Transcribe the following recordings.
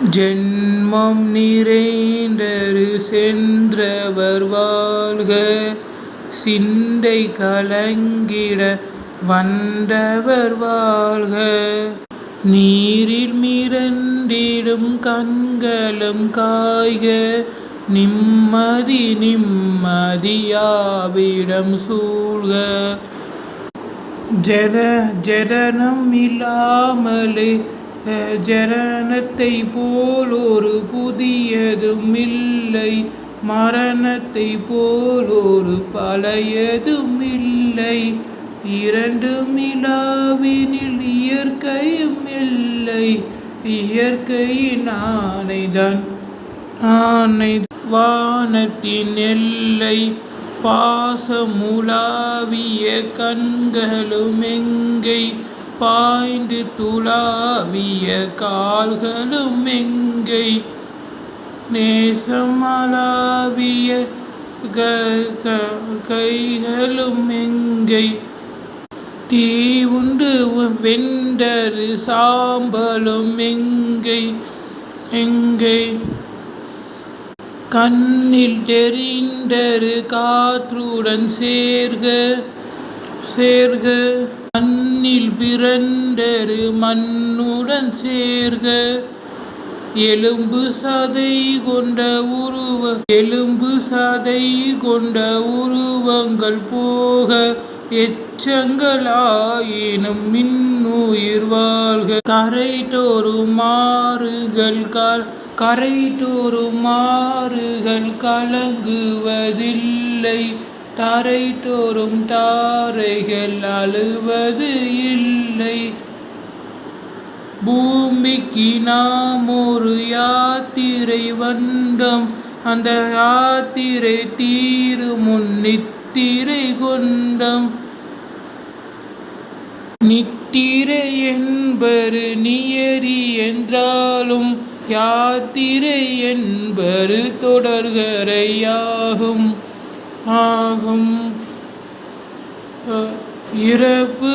ஜென்மம் நிறைந்தரு சென்றவர் வாழ்க, சிந்தை கலங்கிட வந்தவர் வாழ்க. நீரில் மிரண்டிடும் கண்களும் காய்க, நிம்மதி நிம்மதியாவிடம் சூழ்க. ஜனனம் இல்லாமலே ஜனனத்தை போல் ஒரு புதியதும் இல்லை, மரணத்தை போல் ஒரு பழையதும் இல்லை. இரண்டும் இல்லாவினில் இயற்கையும் இல்லை, இயற்கையின் ஆணைதான் ஆணை. வானத்தின் எல்லை பாசமுலாவிய கண்களும் எங்கை, பாய்ந்து துளாவிய கால்களும் எங்கை. நேசமளாவிய கைகளும் எங்கை, தீ உண்டு வெண்டரு சாம்பலும் எங்கை எங்கை. கண்ணில் தெரிந்தரு காற்றுடன் சேர்க சேர்க, மண்ணில் பிறந்தரு மண்ணுடன் சேர்க. எலும்பு சதை கொண்ட உருவங்கள் போக, எச்சங்களாயினும் மின்னுயிர் வாழ்க. கரைதோறும் மாறுகள் கலங்குவதில்லை, தரைதோறும் தாரைகள் அழுவது இல்லை. பூமிக்கு நாம் ஒரு யாத்திரை வந்தோம், அந்த யாத்திரை தீரும் முன் நித்திரை கொண்டோம். நித்திரை என்பது நியதி என்றாலும், யாத்திரை என்பது தொடர்கரையாகும் ஆகும். இறப்பு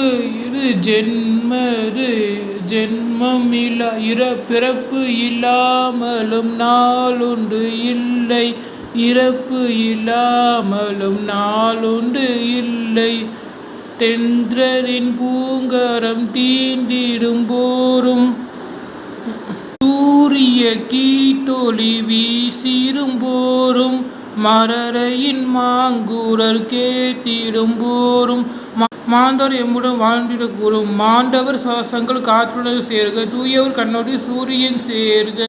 பிறப்பு இல்லாமலும் நாளுண்டு இல்லை, இறப்பு இல்லாமலும் நாளுண்டு இல்லை. தென்றலின் பூங்கரம் தீண்டிடும் போரும், சூரிய கீட்டொளி வீசிடும் போரும், மரரையின் மாங்குரல் கேட்டிடும் போரும். மாந்தோர் எம்முடன் வாழ்ந்திட கூறும், மாண்டவர் சுவாசங்கள் காற்றுடன் சேர்க, தூயவர் கண்ணோடி சூரியன் சேர்க.